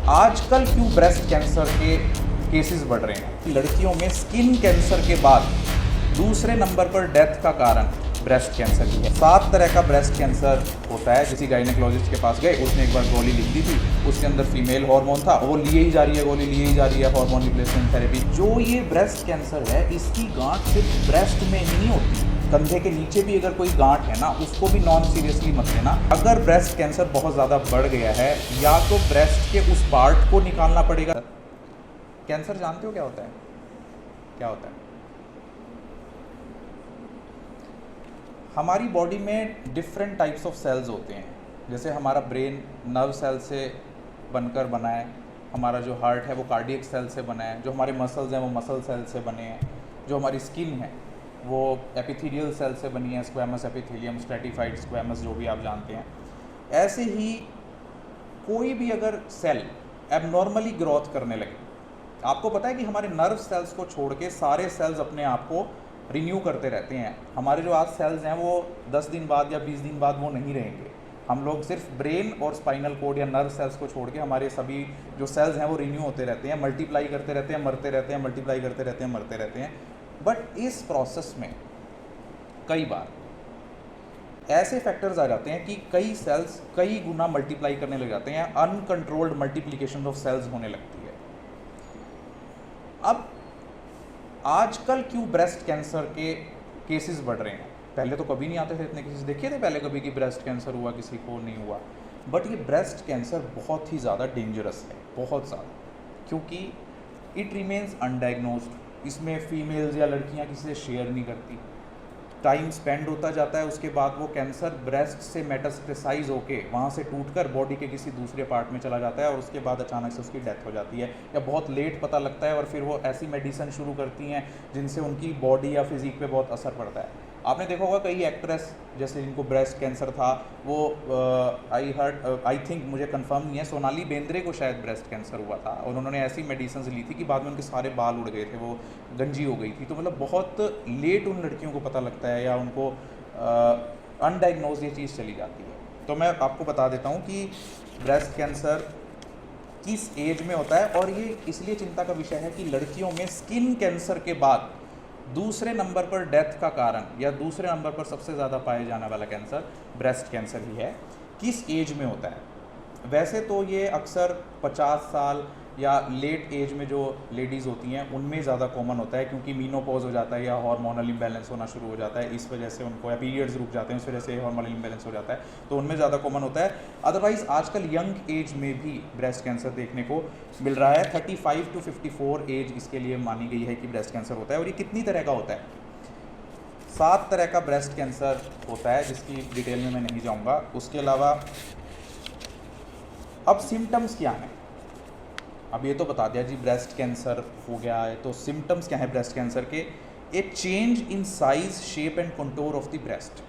आजकल क्यों breast cancer के केसेस बढ़ रहे हैं? लड़कियों में स्किन कैंसर के बाद दूसरे नंबर पर डेथ का कारण ब्रेस्ट कैंसर ही है। 7 तरह का ब्रेस्ट कैंसर होता है। किसी गायनेकोलॉजिस्ट के पास गए, उसने एक बार गोली लिख दी थी, उसके अंदर फीमेल हार्मोन था, वो लिए ही जा रही है, गोली लिए ही जा रही है, हार्मोन रिप्लेसमेंट थेरेपी। जो ये ब्रेस्ट कैंसर है, इसकी गांठ सिर्फ ब्रेस्ट में ही नहीं होती, कंधे के नीचे भी अगर कोई गांठ है ना, उसको भी नॉन सीरियसली मत लेना। अगर ब्रेस्ट कैंसर बहुत ज़्यादा बढ़ गया है, या तो ब्रेस्ट के उस पार्ट को निकालना पड़ेगा। कैंसर जानते हो क्या होता है? क्या होता है? हमारी बॉडी में डिफरेंट टाइप्स ऑफ सेल्स होते हैं। जैसे हमारा ब्रेन नर्व सेल से बनकर बना है, हमारा जो हार्ट है वो कार्डियक सेल से बना है, जो हमारे मसल्स हैं वो मसल सेल से बने हैं, जो हमारी स्किन है वो एपिथेलियल सेल से बनी है, स्क्वैमस एपिथेलियम, स्ट्रेटिफाइड स्क्वैमस, जो भी आप जानते हैं। ऐसे ही कोई भी अगर सेल एबनॉर्मली ग्रोथ करने लगे, आपको पता है कि हमारे नर्व सेल्स को छोड़ के सारे सेल्स अपने आप को रिन्यू करते रहते हैं। हमारे जो आज सेल्स हैं वो 10 दिन बाद या 20 दिन बाद वो नहीं रहेंगे। हम लोग सिर्फ ब्रेन और स्पाइनल कोड या नर्व सेल्स को छोड़ के हमारे सभी जो सेल्स हैं वो रिन्यू होते रहते हैं, मल्टीप्लाई करते रहते हैं, मरते रहते हैं, मल्टीप्लाई करते रहते हैं, मरते रहते हैं। बट इस प्रोसेस में कई बार ऐसे फैक्टर्स आ जाते हैं कि कई सेल्स कई गुना मल्टीप्लाई करने लग जाते हैं, अनकंट्रोल्ड मल्टीप्लिकेशन ऑफ सेल्स होने लगती है। अब आजकल क्यों ब्रेस्ट कैंसर के केसेस बढ़ रहे हैं? पहले तो कभी नहीं आते थे इतने केसेस। देखे थे पहले कभी कि ब्रेस्ट कैंसर हुआ, किसी को नहीं हुआ? बट ये ब्रेस्ट कैंसर बहुत ही ज़्यादा डेंजरस है, बहुत ज़्यादा, क्योंकि इट रिमेन्स अनडायग्नोज्ड। इसमें फीमेल्स या लड़कियां किसी से शेयर नहीं करती, टाइम स्पेंड होता जाता है, उसके बाद वो कैंसर ब्रेस्ट से मेटास्टेसाइज होके वहाँ से टूटकर बॉडी के किसी दूसरे पार्ट में चला जाता है, और उसके बाद अचानक से उसकी डेथ हो जाती है, या बहुत लेट पता लगता है, और फिर वो ऐसी मेडिसिन शुरू करती हैं जिनसे उनकी बॉडी या फिजिक पे बहुत असर पड़ता है। आपने देखा होगा कई एक्ट्रेस जैसे जिनको ब्रेस्ट कैंसर था, वो आई थिंक, मुझे कंफर्म नहीं है, सोनाली बेंद्रे को शायद ब्रेस्ट कैंसर हुआ था, और उन्होंने ऐसी मेडिसिन ली थी कि बाद में उनके सारे बाल उड़ गए थे, वो गंजी हो गई थी। तो मतलब बहुत लेट उन लड़कियों को पता लगता है, या उनको अनडायग्नोज ये चीज़ चली जाती है। तो मैं आपको बता देता हूँ कि ब्रेस्ट कैंसर किस एज में होता है, और ये इसलिए चिंता का विषय है कि लड़कियों में स्किन कैंसर के बाद दूसरे नंबर पर डेथ का कारण, या दूसरे नंबर पर सबसे ज़्यादा पाए जाने वाला कैंसर ब्रेस्ट कैंसर ही है। किस एज में होता है? वैसे तो ये अक्सर 50 साल या लेट एज में जो लेडीज़ होती हैं उनमें ज़्यादा कॉमन होता है, क्योंकि मीनोपॉज हो जाता है या हार्मोनल इम्बैलेंस होना शुरू हो जाता है, इस वजह से उनको, या पीरियड्स रुक जाते हैं, इस वजह से हार्मोनल इम्बैलेंस हो जाता है, तो उनमें ज़्यादा कॉमन होता है। अदरवाइज़ आजकल यंग एज में भी ब्रेस्ट कैंसर देखने को मिल रहा है। 35 to 54 एज इसके लिए मानी गई है कि ब्रेस्ट कैंसर होता है। और ये कितनी तरह का होता है? 7 तरह का ब्रेस्ट कैंसर होता है, जिसकी डिटेल में मैं नहीं जाऊँगा। उसके अलावा अब सिम्टम्स क्या हैं? अब ये तो बता दिया जी ब्रेस्ट कैंसर हो गया है, तो सिम्टम्स क्या है ब्रेस्ट कैंसर के? ए change in size, shape and contour of the breast.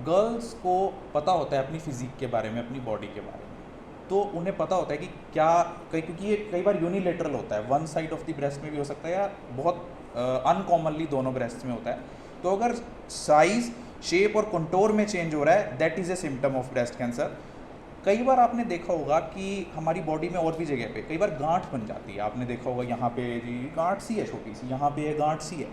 Girls को पता होता है अपनी फिजिक के बारे में, अपनी बॉडी के बारे में, तो उन्हें पता होता है कि क्या, क्योंकि ये कई बार यूनिलेटरल होता है, one side of the breast में भी हो सकता है, या बहुत अनकॉमनली दोनों ब्रेस्ट में होता है। तो अगर साइज, शेप और कंटूर में चेंज हो रहा है, that is a symptom of breast cancer. कई बार आपने देखा होगा कि हमारी बॉडी में और भी जगह पे कई बार गांठ बन जाती है। आपने देखा होगा यहाँ पे जी गांठ सी है छोटी सी, यहाँ पे ये गांठ सी है।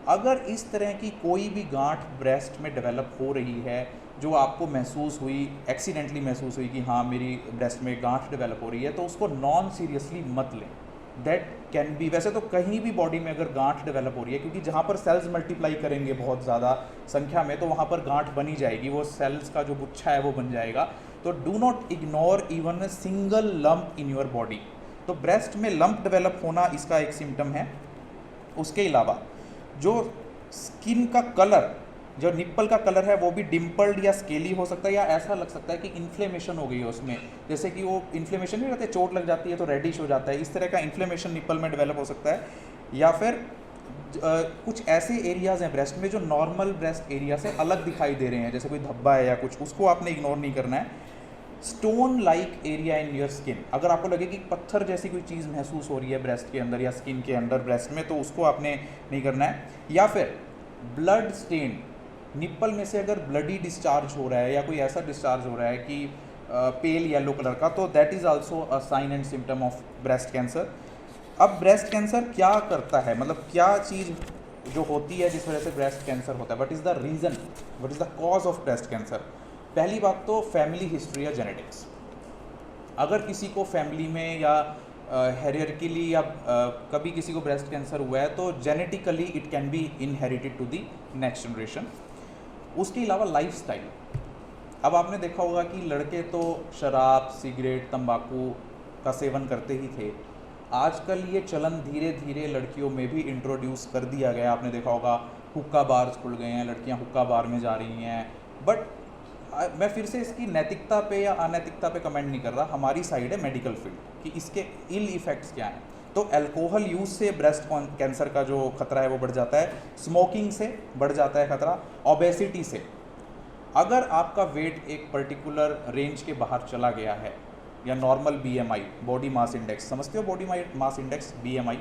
अगर इस तरह की कोई भी गांठ ब्रेस्ट में डेवलप हो रही है, जो आपको महसूस हुई, एक्सीडेंटली महसूस हुई कि हाँ मेरी ब्रेस्ट में गांठ डेवलप हो रही है, तो उसको नॉन सीरियसली मत लें। दैट कैन बी, वैसे तो कहीं भी बॉडी में अगर गांठ डेवलप हो रही है, क्योंकि जहाँ पर सेल्स मल्टीप्लाई करेंगे बहुत ज़्यादा संख्या में, तो वहाँ पर गांठ बनी जाएगी, वो सेल्स का जो गुच्छा है वो बन जाएगा। तो do not ignore even a single lump in your body. तो ब्रेस्ट में लंप डेवलप होना इसका एक सिम्टम है। उसके अलावा जो स्किन का कलर, जो निप्पल का कलर है, वो भी डिम्पल्ड या स्केली हो सकता है, या ऐसा लग सकता है कि इन्फ्लेमेशन हो गई है उसमें, जैसे कि वो इन्फ्लेमेशन नहीं रहते, चोट लग जाती है तो रेडिश हो जाता है, इस तरह का इन्फ्लेमेशन निप्पल में डेवलप हो सकता है। या फिर कुछ ऐसे एरियाज़ हैं ब्रेस्ट में जो नॉर्मल ब्रेस्ट एरिया से अलग दिखाई दे रहे हैं, जैसे कोई धब्बा है या कुछ, उसको आपने इग्नोर नहीं करना है। Stone like area in your skin, अगर आपको लगे कि पत्थर जैसी कोई चीज़ महसूस हो रही है ब्रेस्ट के अंदर या स्किन के अंदर ब्रेस्ट में, तो उसको आपने नहीं करना है। या फिर ब्लड स्टेन, निप्पल में से अगर ब्लडी डिस्चार्ज हो रहा है, या कोई ऐसा डिस्चार्ज हो रहा है कि पेल येलो कलर का, तो that is also a sign and symptom of breast cancer. अब ब्रेस्ट कैंसर क्या करता है, मतलब क्या चीज़ जो होती है जिस वजह से ब्रेस्ट कैंसर होता है, what is the reason, what is the cause of breast cancer. पहली बात तो फैमिली हिस्ट्री या जेनेटिक्स। अगर किसी को फैमिली में या हेरियरकिली या कभी किसी को ब्रेस्ट कैंसर हुआ है तो genetically it can be inherited to the next generation. उसके अलावा लाइफस्टाइल। अब आपने देखा होगा कि लड़के तो शराब, सिगरेट, तंबाकू का सेवन करते ही थे। आजकल ये चलन धीरे धीरे लड़कियों में भी इंट्रोड्यूस कर दिया गया। आपने देखा होगा हुक्का बार्स खुल गए हैं, लड़कियां हुक्का बार में जा रही हैं। बट मैं फिर से इसकी नैतिकता पे या अनैतिकता पे कमेंट नहीं कर रहा, हमारी साइड है मेडिकल फील्ड कि इसके इल इफ़ेक्ट्स क्या हैं। तो अल्कोहल यूज़ से ब्रेस्ट कैंसर का जो खतरा है वो बढ़ जाता है, स्मोकिंग से बढ़ जाता है खतरा, ओबेसिटी से। अगर आपका वेट एक पर्टिकुलर रेंज के बाहर चला गया है, या normal BMI, body mass index, समझते हो बॉडी मास इंडेक्स BMI,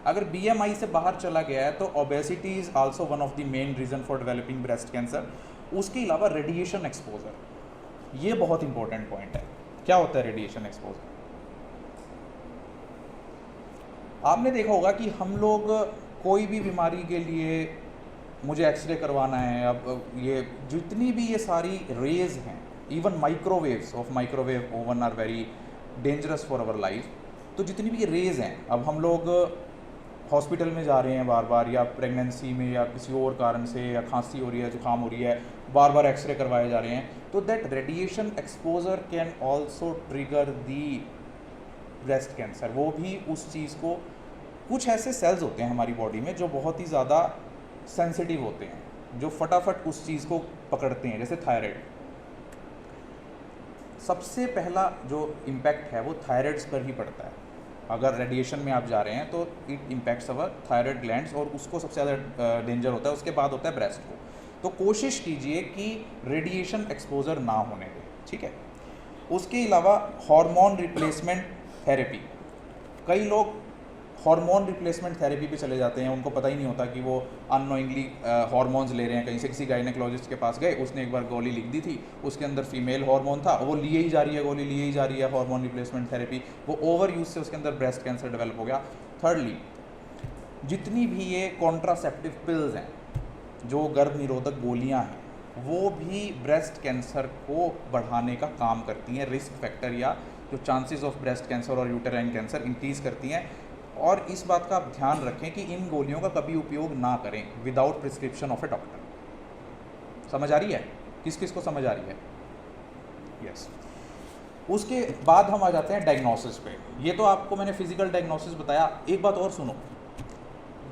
अगर BMI से बाहर चला गया है तो obesity is also one of the main reason for developing breast cancer. उसके अलावा रेडिएशन एक्सपोजर, ये बहुत इंपॉर्टेंट पॉइंट है। क्या होता है रेडिएशन एक्सपोजर? आपने देखा होगा कि हम लोग कोई भी बीमारी के लिए मुझे एक्सरे करवाना है, अब ये जितनी भी ये सारी रेज हैं, even microwaves of microwave oven are very dangerous for our life. तो जितनी भी ये रेज हैं, अब हम लोग हॉस्पिटल में जा रहे हैं बार बार, या प्रेगनेंसी में या किसी और कारण से, या खांसी हो रही है, जुकाम हो रही है, बार बार एक्सरे करवाए जा रहे हैं, तो that radiation exposure can also trigger the breast cancer. वो भी उस चीज़ को, कुछ ऐसे सेल्स होते हैं हमारी बॉडी में जो बहुत ही ज़्यादा सेंसिटिव होते हैं, जो फटाफट उस चीज़ को पकड़ते हैं, जैसे थायराइड। सबसे पहला जो इम्पैक्ट है वो थायराइड्स पर ही पड़ता है। अगर रेडिएशन में आप जा रहे हैं तो it impacts our thyroid glands, और उसको सबसे ज़्यादा डेंजर होता है। उसके बाद होता है ब्रेस्ट को। तो कोशिश कीजिए कि रेडिएशन एक्सपोजर ना होने दें, ठीक है। उसके अलावा हार्मोन रिप्लेसमेंट थेरेपी, कई लोग हार्मोन रिप्लेसमेंट थेरेपी पे चले जाते हैं, उनको पता ही नहीं होता कि वो अननोइंगली हार्मोन्स ले रहे हैं। कहीं से किसी गायनेकोलॉजिस्ट के पास गए, उसने एक बार गोली लिख दी थी, उसके अंदर फीमेल हार्मोन था, वो लिए ही जा रही है गोली, लिए ही जा रही है हार्मोन रिप्लेसमेंट थेरेपी। वो ओवर यूज से उसके अंदर ब्रेस्ट कैंसर डेवलप हो गया। थर्डली, जितनी भी ये कॉन्ट्रासेप्टिव पिल्स हैं, जो गर्भ निरोधक गोलियाँ हैं, वो भी ब्रेस्ट कैंसर को बढ़ाने का काम करती हैं, रिस्क फैक्टर या जो चांसेस ऑफ ब्रेस्ट कैंसर और यूटेराइन कैंसर इंक्रीज़ करती हैं। और इस बात का आप ध्यान रखें कि इन गोलियों का कभी उपयोग ना करें without prescription of A doctor. समझ आ रही है? किस किस को समझ आ रही है? यस। उसके बाद हम आ जाते हैं डायग्नोसिस पे। ये तो आपको मैंने फिजिकल डायग्नोसिस बताया। एक बात और सुनो,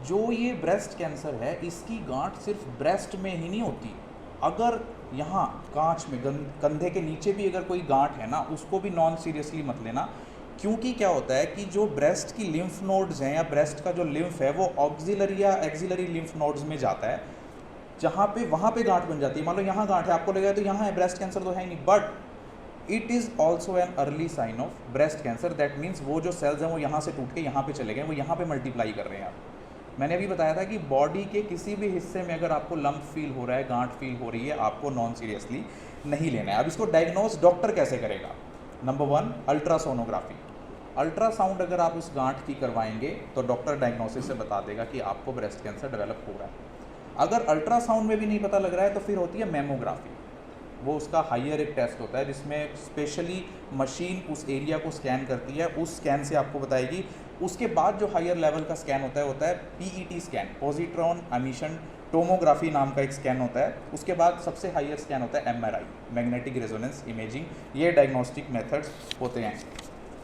जो ये ब्रेस्ट कैंसर है, इसकी गांठ सिर्फ ब्रेस्ट में ही नहीं होती। अगर यहाँ कांच में कंधे के नीचे भी अगर कोई गांठ है ना, उसको भी नॉन सीरियसली मत लेना, क्योंकि क्या होता है कि जो ब्रेस्ट की लिम्फ नोड्स हैं, या ब्रेस्ट का जो लिम्फ है, वो ऑक्सिलरी या एक्सिलरी लिम्फ नोड्स में जाता है, जहाँ पे वहाँ पे गांठ बन जाती है। मान लो यहाँ गांठ है, आपको लगेगा तो यहाँ है, ब्रेस्ट कैंसर तो है ही नहीं, but it is also an early sign of breast cancer. That means वो जो सेल्स हैं वो यहाँ से टूट के यहाँ पे चले गए, वो यहाँ पे मल्टीप्लाई कर रहे हैं। आप, मैंने अभी बताया था कि बॉडी के किसी भी हिस्से में अगर आपको लंप फील हो रहा है, गांठ फील हो रही है, आपको नॉन सीरियसली नहीं लेना है। अब इसको डायग्नोज डॉक्टर कैसे करेगा? Number 1, ultrasonography. अल्ट्रासाउंड अगर आप उस गांठ की करवाएंगे तो डॉक्टर डायग्नोसिस से बता देगा कि आपको ब्रेस्ट कैंसर डेवलप हो रहा है। अगर अल्ट्रासाउंड में भी नहीं पता लग रहा है तो फिर होती है मैमोग्राफी। वो उसका हायर एक टेस्ट होता है जिसमें स्पेशली मशीन उस एरिया को स्कैन करती है, उस स्कैन से आपको बताएगी। उसके बाद जो हायर लेवल का स्कैन होता है PET scan, positron emission tomography नाम का एक स्कैन होता है। उसके बाद सबसे हायर स्कैन होता है MRI, मैग्नेटिक रेजोनेंस इमेजिंग। ये डायग्नोस्टिक मेथड्स होते हैं।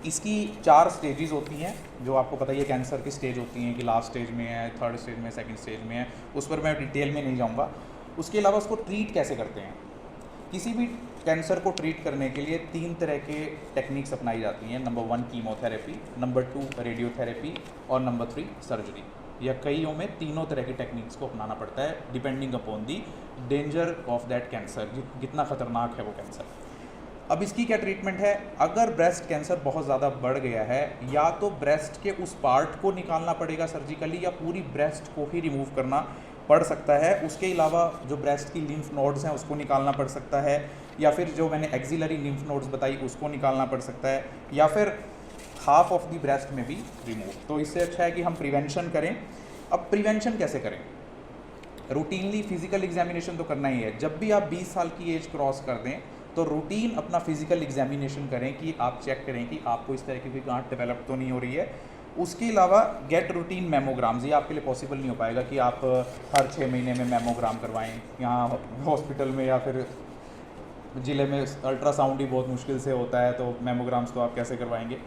इसकी 4 स्टेजेस होती हैं, जो आपको पता ही है कैंसर की स्टेज होती हैं कि लास्ट स्टेज में है, थर्ड स्टेज में, सेकंड स्टेज में है, उस पर मैं डिटेल में नहीं जाऊंगा। उसके अलावा उसको ट्रीट कैसे करते हैं? किसी भी कैंसर को ट्रीट करने के लिए 3 तरह के टेक्निक्स अपनाई जाती हैं। नंबर 1 कीमोथेरेपी, नंबर 2 रेडियोथेरेपी, और नंबर 3 सर्जरी। या कईयों में तीनों तरह की टेक्निक्स को अपनाना पड़ता है depending upon the danger of that cancer, कितना खतरनाक है वो कैंसर। अब इसकी क्या ट्रीटमेंट है? अगर ब्रेस्ट कैंसर बहुत ज़्यादा बढ़ गया है, या तो ब्रेस्ट के उस पार्ट को निकालना पड़ेगा सर्जिकली, या पूरी ब्रेस्ट को ही रिमूव करना पड़ सकता है। उसके अलावा जो ब्रेस्ट की लिम्फ नोड्स हैं उसको निकालना पड़ सकता है, या फिर जो मैंने एक्सिलरी लिम्फ नोड्स बताई उसको निकालना पड़ सकता है, या फिर हाफ ऑफ दी ब्रेस्ट में भी रिमूव। तो इससे अच्छा है कि हम प्रिवेंशन करें। अब प्रिवेंशन कैसे करें? रूटीनली फिजिकल एग्जामिनेशन तो करना ही है। जब भी आप 20 साल की एज क्रॉस कर दें तो रूटीन अपना फिजिकल एग्जामिनेशन करें कि आप चेक करें कि आपको इस तरह की कोई गांठ डेवलप तो नहीं हो रही है। उसके अलावा गेट रूटीन मेमोग्राम्स, ये आपके लिए पॉसिबल नहीं हो पाएगा कि आप हर 6 महीने में मेमोग्राम करवाएं। यहाँ हॉस्पिटल में या फिर ज़िले में अल्ट्रासाउंड ही बहुत मुश्किल से होता है, तो मेमोग्राम्स तो आप कैसे करवाएंगे।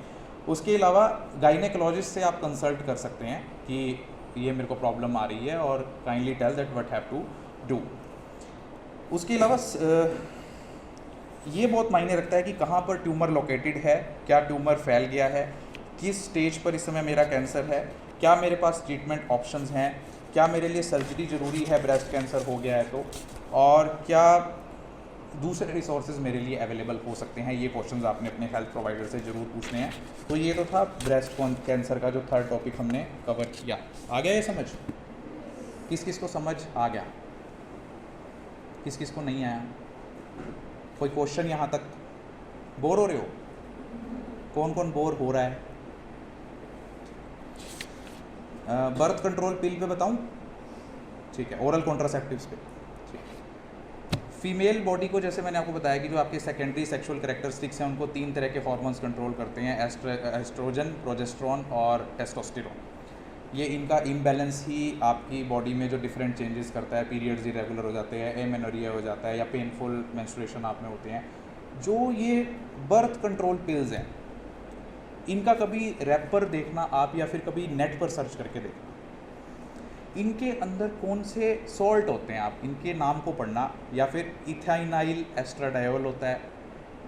उसके अलावा गायनेकोलॉजिस्ट से आप कंसल्ट कर सकते हैं कि ये मेरे को प्रॉब्लम आ रही है और kindly tell that what have to do. उसके अलावा ये बहुत मायने रखता है कि कहाँ पर ट्यूमर लोकेटेड है, क्या ट्यूमर फैल गया है, किस स्टेज पर इस समय मेरा कैंसर है, क्या मेरे पास ट्रीटमेंट ऑप्शंस हैं, क्या मेरे लिए सर्जरी ज़रूरी है ब्रेस्ट कैंसर हो गया है तो, और क्या दूसरे रिसोर्सेज मेरे लिए अवेलेबल हो सकते हैं। ये क्वेश्चंस आपने अपने हेल्थ प्रोवाइडर से ज़रूर पूछने हैं। तो ये तो था ब्रेस्ट कैंसर का जो थर्ड टॉपिक हमने कवर किया। आ गया ये समझ? किस किस को समझ आ गया, किस किस को नहीं आया? कोई क्वेश्चन यहाँ तक? बोर हो रहे हो? कौन कौन बोर हो रहा है? बर्थ कंट्रोल पिल पे बताऊं? ठीक है, ओरल कॉन्ट्रासेप्टिव्स पे। फीमेल बॉडी को जैसे मैंने आपको बताया कि जो आपके सेकेंडरी सेक्सुअल कैरेक्टरिस्टिक्स हैं उनको 3 तरह के हार्मोन्स कंट्रोल करते हैं, एस्ट्रोजन, प्रोजेस्टेरोन और टेस्टोस्टेरोन। ये इनका इम्बैलेंस ही आपकी बॉडी में जो डिफरेंट चेंजेस करता है, पीरियड्स इरेगुलर हो जाते हैं, एमेनोरिया हो जाता है, या पेनफुल मेंस्ट्रुएशन आप में होते हैं। जो ये बर्थ कंट्रोल पिल्स हैं इनका कभी रैपर देखना आप, या फिर कभी नेट पर सर्च करके देखना, इनके अंदर कौन से सॉल्ट होते हैं आप इनके नाम को पढ़ना, या फिर इथाइनाइल एस्ट्राडायोल होता है,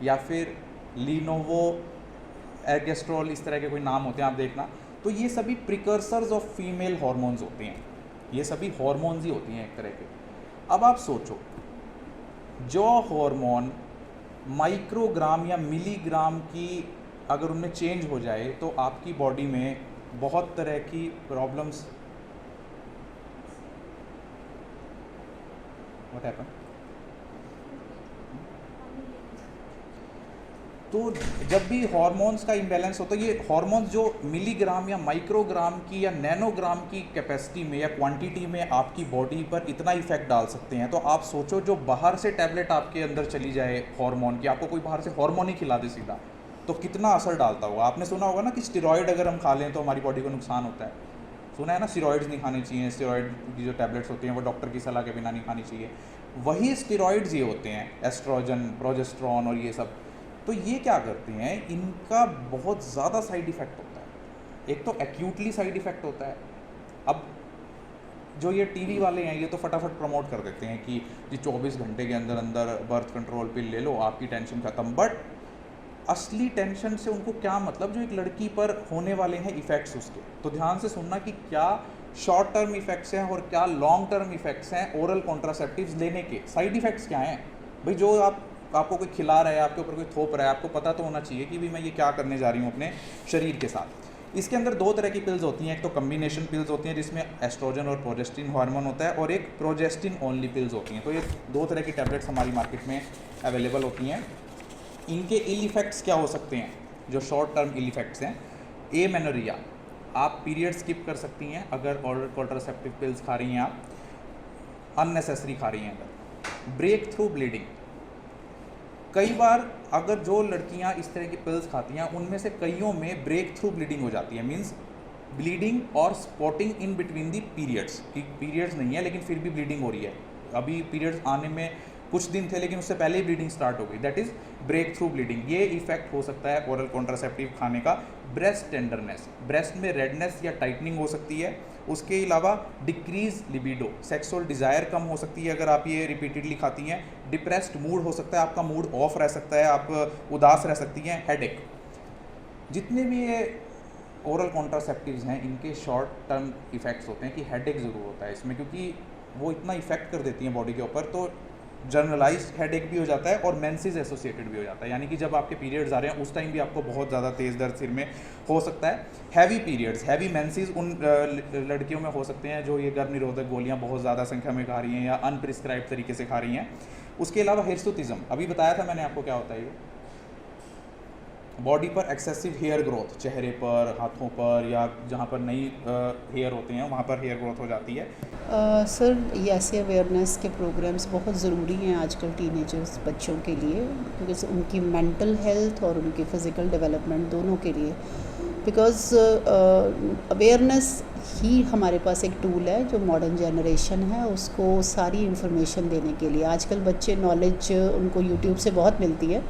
या फिर लीनोवो एर्गेस्ट्रॉल, इस तरह के कोई नाम होते हैं आप देखना। तो ये सभी प्रिकर्सर्स ऑफ फीमेल हार्मोन्स होते हैं, ये सभी हार्मोन्स ही होती हैं एक तरह के। अब आप सोचो, जो हार्मोन माइक्रोग्राम या मिलीग्राम की अगर उनमें चेंज हो जाए तो आपकी बॉडी में बहुत तरह की प्रॉब्लम्स। What happen? तो जब भी हार्मोन्स का इम्बैलेंस होता है, ये हार्मोन्स जो मिलीग्राम या माइक्रोग्राम की या नैनोग्राम की कैपेसिटी में या क्वांटिटी में आपकी बॉडी पर इतना इफेक्ट डाल सकते हैं। तो आप सोचो, जो बाहर से टैबलेट आपके अंदर चली जाए हार्मोन की, आपको कोई बाहर से हार्मोन ही खिला दे सीधा, तो कितना असर डालता होगा। आपने सुना होगा ना कि स्टेरॉयड अगर हम खा लें तो हमारी बॉडी को नुकसान होता है। सुना है ना, स्टेरॉइड्स नहीं खाने चाहिए, स्टेरॉइड की जो टैबलेट्स होती हैं वो डॉक्टर की सलाह के बिना नहीं खानी चाहिए। वही स्टेरॉइड्स ये होते हैं, एस्ट्रोजन, प्रोजेस्टेरोन और ये सब। तो ये क्या करते हैं, इनका बहुत ज़्यादा साइड इफ़ेक्ट होता है। एक तो एक्यूटली साइड इफ़ेक्ट होता है। अब जो ये टीवी वाले हैं ये तो फटाफट प्रमोट कर देते हैं कि जी 24 घंटे के अंदर अंदर बर्थ कंट्रोल पिल ले लो, आपकी टेंशन ख़त्म। बट असली टेंशन से उनको क्या मतलब, जो एक लड़की पर होने वाले हैं इफ़ेक्ट्स उसके। तो ध्यान से सुनना कि क्या शॉर्ट टर्म इफ़ेक्ट्स हैं और क्या लॉन्ग टर्म इफ़ेक्ट्स हैं ओरल कॉन्ट्रासेप्टिव्स लेने के। साइड इफ़ेक्ट्स क्या हैं भाई? जो आपको कोई खिला रहा है, आपके ऊपर कोई थोप रहा है, आपको पता तो होना चाहिए कि भाई मैं ये क्या करने जा रही हूँ अपने शरीर के साथ। इसके अंदर 2 तरह की पिल्स होती हैं। एक तो कम्बिनेशन पिल्स होती हैं जिसमें एस्ट्रोजन और प्रोजेस्टिन हार्मोन होता है, और एक प्रोजेस्टिन ओनली पिल्स होती हैं। तो ये 2 तरह की टैबलेट्स हमारी मार्केट में अवेलेबल होती हैं। इनके इल इफ़ेक्ट्स क्या हो सकते हैं, जो शॉर्ट टर्म इल इफ़ेक्ट्स हैं? एमेनोरिया, आप पीरियड स्किप कर सकती हैं अगर ओरल कॉन्ट्रासेप्टिव पिल्स खा रही हैं, आप अननेसेसरी खा रही हैं अगर। ब्रेक थ्रू ब्लीडिंग, कई बार अगर जो लड़कियां इस तरह की पिल्स खाती हैं उनमें से कईयों में ब्रेक थ्रू ब्लीडिंग हो जाती है। मींस ब्लीडिंग और spotting in between the periods, कि पीरियड्स नहीं है लेकिन फिर भी ब्लीडिंग हो रही है। अभी पीरियड्स आने में कुछ दिन थे लेकिन उससे पहले ही ब्लीडिंग स्टार्ट हो गई, that is breakthrough bleeding. ये इफेक्ट हो सकता है ओरल कॉन्ट्रासेप्टिव खाने का। ब्रेस्ट टेंडरनेस, ब्रेस्ट में रेडनेस या टाइटनिंग हो सकती है। उसके अलावा डिक्रीज लिबिडो, सेक्सुअल डिज़ायर कम हो सकती है अगर आप ये रिपीटेडली खाती हैं। डिप्रेस्ड मूड हो सकता है, आपका मूड ऑफ रह सकता है, आप उदास रह सकती हैं। हेडेक, जितने भी ये ओरल कॉन्ट्रासेप्टिव्स हैं इनके शॉर्ट टर्म इफ़ेक्ट्स होते हैं कि हेडेक ज़रूर होता है इसमें, क्योंकि वो इतना इफेक्ट कर देती हैं बॉडी के ऊपर। तो जनरलाइज्ड हेडेक भी हो जाता है और मेंसेस एसोसिएटेड भी हो जाता है, यानी कि जब आपके पीरियड्स आ रहे हैं उस टाइम भी आपको बहुत ज़्यादा तेज़ दर्द सिर में हो सकता है। हैवी पीरियड्स, हैवी मेंसेस उन लड़कियों में हो सकते हैं जो ये गर्भ निरोधक गोलियां बहुत ज़्यादा संख्या में खा रही हैं या अनप्रिस्क्राइब्ड तरीके से खा रही हैं। उसके अलावा हिर्सुतिज्म, अभी बताया था मैंने आपको क्या होता है, ये बॉडी पर एक्सेसिव हेयर ग्रोथ, चेहरे पर, हाथों पर या जहाँ पर नई हेयर होते हैं वहाँ पर हेयर ग्रोथ हो जाती है। सर ये ऐसे अवेयरनेस के प्रोग्राम्स बहुत ज़रूरी हैं आजकल टीनेजर्स बच्चों के लिए, क्योंकि उनकी मेंटल हेल्थ और उनकी फ़िज़िकल डेवलपमेंट दोनों के लिए, बिकॉज़ अवेयरनेस ही हमारे पास एक टूल है जो मॉडर्न जनरेशन है उसको सारी इंफॉर्मेशन देने के लिए। आजकल बच्चे नॉलेज उनको यूट्यूब से बहुत मिलती है,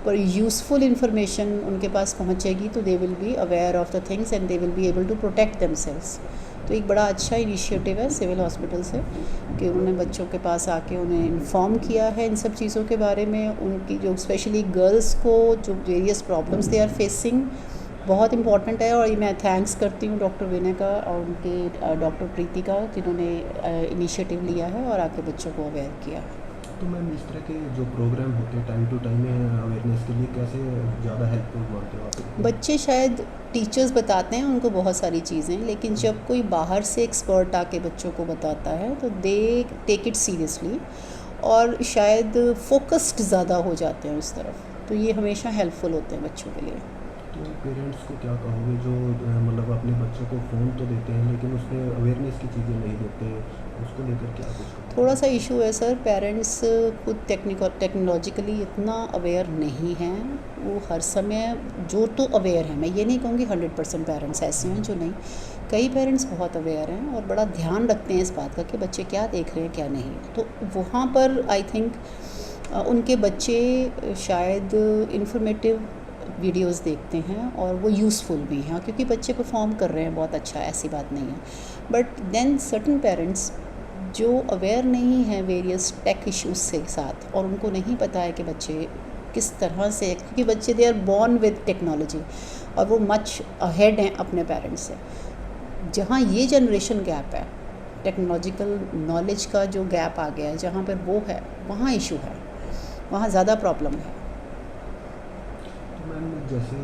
पर यूज़फुल इंफॉर्मेशन उनके पास पहुंचेगी तो they will be aware of the things and they will be able to protect themselves. तो एक बड़ा अच्छा इनिशिएटिव है सिविल हॉस्पिटल से कि उन्होंने बच्चों के पास आके उन्हें इन्फॉर्म किया है इन सब चीज़ों के बारे में। उनकी जो स्पेशली गर्ल्स को जो various problems they are facing बहुत इंपॉर्टेंट है, और मैं थैंक्स करती हूँ डॉक्टर विनय का और उनके डॉक्टर प्रीति का जिन्होंने इनिशिएटिव लिया है और आके बच्चों को अवेयर किया है। तो मैम इस तरह के जो प्रोग्राम होते हैं टाइम टू टाइम अवेयरनेस के लिए कैसे ज़्यादा हेल्पफुल मानते हो आप? बच्चे शायद टीचर्स बताते हैं उनको बहुत सारी चीज़ें, लेकिन जब कोई बाहर से एक्सपर्ट आके बच्चों को बताता है तो दे टेक इट सीरियसली और शायद फोकस्ड ज़्यादा हो जाते हैं उस तरफ, तो ये हमेशा हेल्पफुल होते हैं बच्चों के लिए। तो पेरेंट्स को क्या कहोगे जो मतलब अपने बच्चों को फ़ोन तो देते हैं लेकिन उसमें अवेयरनेस की चीज़ें नहीं देते, उसको लेकर क्या कुछ करते हैं? थोड़ा सा इशू है सर, पेरेंट्स खुद टेक्नोलॉजिकली इतना अवेयर नहीं हैं। वो हर समय जो तो अवेयर हैं, मैं ये नहीं कहूँगी 100% पेरेंट्स ऐसे हैं जो नहीं, कई पेरेंट्स बहुत अवेयर हैं और बड़ा ध्यान रखते हैं इस बात का कि बच्चे क्या देख रहे हैं क्या नहीं। तो वहाँ पर आई थिंक उनके बच्चे शायद इंफॉर्मेटिव वीडियोस देखते हैं और वो यूज़फुल भी हैं, क्योंकि बच्चे परफॉर्म कर रहे हैं बहुत अच्छा, ऐसी बात नहीं है। बट देन सर्टन पेरेंट्स जो अवेयर नहीं हैं वेरियस टेक इश्यूज से साथ, और उनको नहीं पता है कि बच्चे किस तरह से, क्योंकि बच्चे they are born with technology और वो मच अहेड हैं अपने पेरेंट्स से। जहाँ ये जनरेशन गैप है, टेक्नोलॉजिकल नॉलेज का जो गैप आ गया है, जहाँ पर वो है वहाँ इशू है, वहाँ ज़्यादा प्रॉब्लम है। मैम जैसे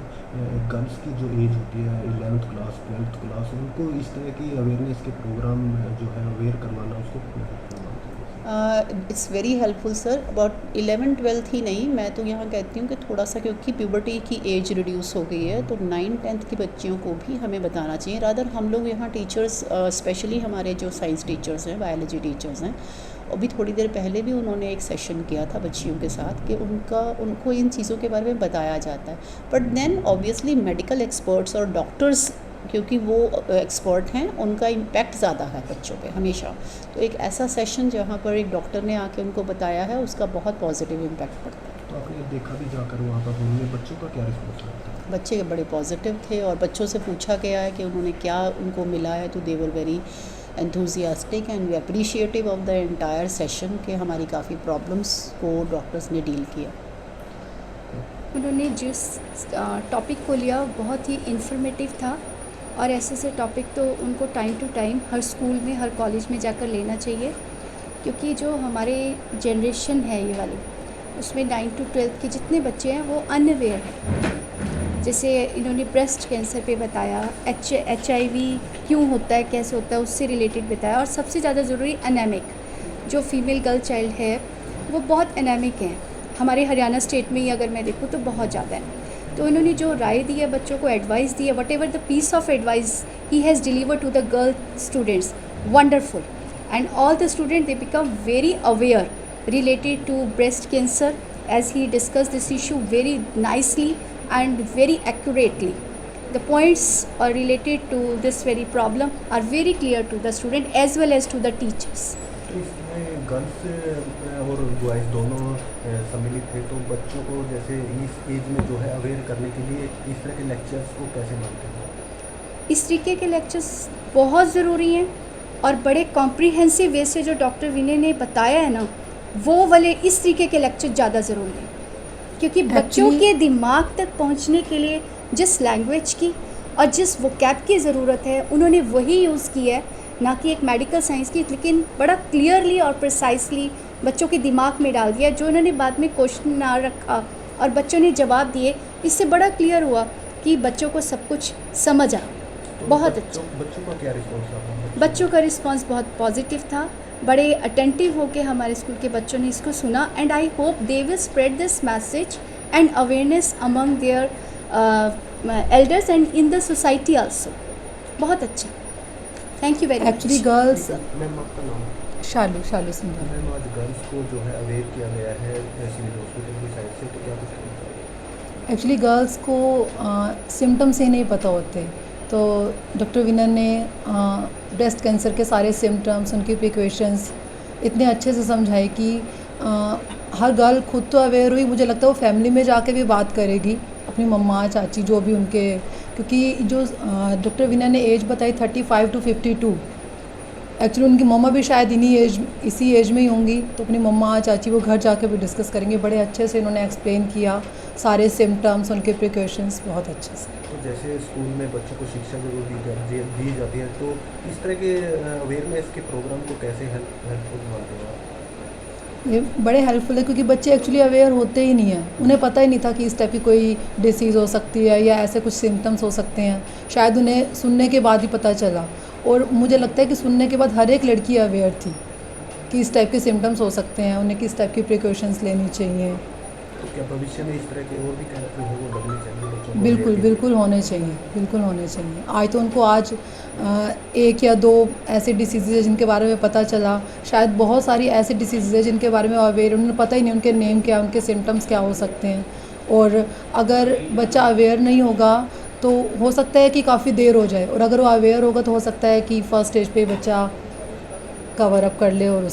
गर्ल्स की जो एज होती है 11th क्लास 12th क्लास, उनको इस तरह की अवेयरनेस के प्रोग्राम जो है अवेयर करवाना, उसको it's very helpful sir. About 11-12 ही नहीं, मैं तो यहाँ कहती हूँ कि थोड़ा सा, क्योंकि प्यूबर्टी की एज रिड्यूस हो गई है, तो 9th-10th की बच्चियों को भी हमें बताना चाहिए। रादर हम लोग यहाँ टीचर्स, स्पेशली हमारे जो साइंस टीचर्स हैं, बायोलॉजी टीचर्स हैं, अभी थोड़ी देर पहले भी उन्होंने एक सेशन किया था बच्चियों के साथ कि उनको इन चीज़ों के बारे में बताया जाता है। But then obviously medical experts और डॉक्टर्स, क्योंकि वो एक्सपर्ट हैं, उनका इम्पैक्ट ज़्यादा है बच्चों पे हमेशा। तो एक ऐसा सेशन जहाँ पर एक डॉक्टर ने आके उनको बताया है, उसका बहुत पॉजिटिव इम्पैक्ट पड़ता है। तो आपने देखा भी जाकर वहाँ पर, उनमें बच्चों का क्या रिस्पॉन्स रहता है? बच्चे बड़े पॉजिटिव थे और बच्चों से पूछा गया है कि उन्होंने क्या उनको मिला है, तो they were very enthusiastic and we appreciative of the entire session कि हमारी काफ़ी प्रॉब्लम्स को डॉक्टर्स ने डील किया। उन्होंने जिस टॉपिक को लिया बहुत ही इंफॉर्मेटिव था, और ऐसे टॉपिक तो उनको टाइम टू टाइम हर स्कूल में, हर कॉलेज में जाकर लेना चाहिए, क्योंकि जो हमारे जनरेशन है ये वाली, उसमें 9 to 12 के जितने बच्चे हैं वो अनअवेयर हैं। जैसे इन्होंने ब्रेस्ट कैंसर पे बताया, HIV क्यों होता है, कैसे होता है, उससे रिलेटेड बताया, और सबसे ज़्यादा ज़रूरी एनेमिक, जो फीमेल गर्ल चाइल्ड है वो बहुत एनेमिक हैं। हमारे हरियाणा स्टेट में ही अगर मैं देखूँ तो बहुत ज़्यादा है। तो इन्होंने जो राय दी है, बच्चों को एडवाइस दी है, whatever the piece of advice he has deliver to the girl students, wonderful, and all the student they become very aware related to breast cancer, as he discussed this issue very nicely and very accurately. The points are related to this very problem are very clear to the student as well as to the teachers. इसमें girls और boys दोनों सम्मिलित थे, तो बच्चों को जैसे इस एज में जो है अवेयर करने के लिए इस तरह के लेक्चर्स को कैसे मानते हैं? इस तरीके के लेक्चर्स बहुत ज़रूरी हैं, और बड़े कॉम्प्रिहेंसिव वे से जो डॉक्टर विनय ने बताया है ना, वो वाले इस तरीके के लेक्चर ज़्यादा ज़रूरी हैं, क्योंकि बच्चों के दिमाग तक पहुंचने के लिए जिस लैंग्वेज की और जिस वोकैब की ज़रूरत है उन्होंने वही यूज़ की है, ना कि एक मेडिकल साइंस की, लेकिन बड़ा क्लियरली और प्रिसाइसली बच्चों के दिमाग में डाल दिया, जो उन्होंने बाद में क्वेश्चन ना रखा और बच्चों ने जवाब दिए, इससे बड़ा क्लियर हुआ कि बच्चों को सब कुछ समझ आ। तो बहुत अच्छा। बच्चों का क्या रिस्पॉन्स रहा? बच्चों का रिस्पांस बहुत पॉजिटिव था, बड़े अटेंटिव होके हमारे स्कूल के बच्चों ने इसको सुना, and I hope they will spread this message and awareness among their elders and in the society also. बहुत अच्छा, thank you very much. Actually girls, ma'am आपका नाम? शालू सिंघल। मैम आज गर्ल्स को जो है अवेयर किया गया है सिविल हॉस्पिटल की साइड से, तो क्या कुछ कहना चाहिए? एक्चुअली गर्ल्स को सिम्टम्स ही नहीं पता होते, तो डॉक्टर विनर ने ब्रेस्ट कैंसर के सारे सिम्टम्स, उनकी प्रिकॉशंस इतने अच्छे से समझाए कि हर गर्ल खुद तो अवेयर हुई, मुझे लगता है वो फैमिली में जाके भी बात करेगी अपनी मम्मा चाची जो भी उनके, क्योंकि जो डॉक्टर विनर ने एज बताई 35 to 52, एक्चुअली उनकी मम्मा भी शायद इसी एज में ही होंगी, तो अपनी मम्मा चाची वो घर जाके भी डिस्कस करेंगे। बड़े अच्छे से इन्होंने एक्सप्लेन किया सारे सिम्टम्स, उनके प्रिकॉशंस बहुत अच्छे से। तो जैसे स्कूल में बच्चों को शिक्षा जो दी जाती है, तो इस तरह के अवेयरनेस के प्रोग्राम को कैसे हेल्पफुल मानते हो आप? ये बड़े हेल्पफुल है, क्योंकि बच्चे एक्चुअली अवेयर होते ही नहीं हैं, उन्हें पता ही नहीं था कि इस टाइप की कोई डिसीज़ हो सकती है या ऐसे कुछ सिम्टम्स हो सकते हैं, शायद उन्हें सुनने के बाद ही पता चला। और मुझे लगता है कि सुनने के बाद हर एक लड़की अवेयर थी कि इस टाइप के सिम्टम्स हो सकते हैं, उन्हें किस टाइप की प्रिकॉशंस लेनी चाहिए। तो क्या भविष्य में इस तरह के और भी कैंप जो है वो लगने चाहिए बच्चों को? बिल्कुल होने चाहिए, बिल्कुल होने चाहिए। आज तो उनको आज 1 या 2 ऐसे डिसीज़ हैं जिनके बारे में पता चला, शायद बहुत सारी ऐसी डिसीज़ हैं जिनके बारे में अवेयर, उन्हें पता ही नहीं उनके नेम क्या, उनके सिम्टम्स क्या हो सकते हैं। और अगर बच्चा अवेयर नहीं होगा तो हो सकता है कि काफ़ी देर हो जाए, और अगर वो अवेयर होगा तो हो सकता है कि फर्स्ट स्टेज पे बच्चा कवर अप कर ले और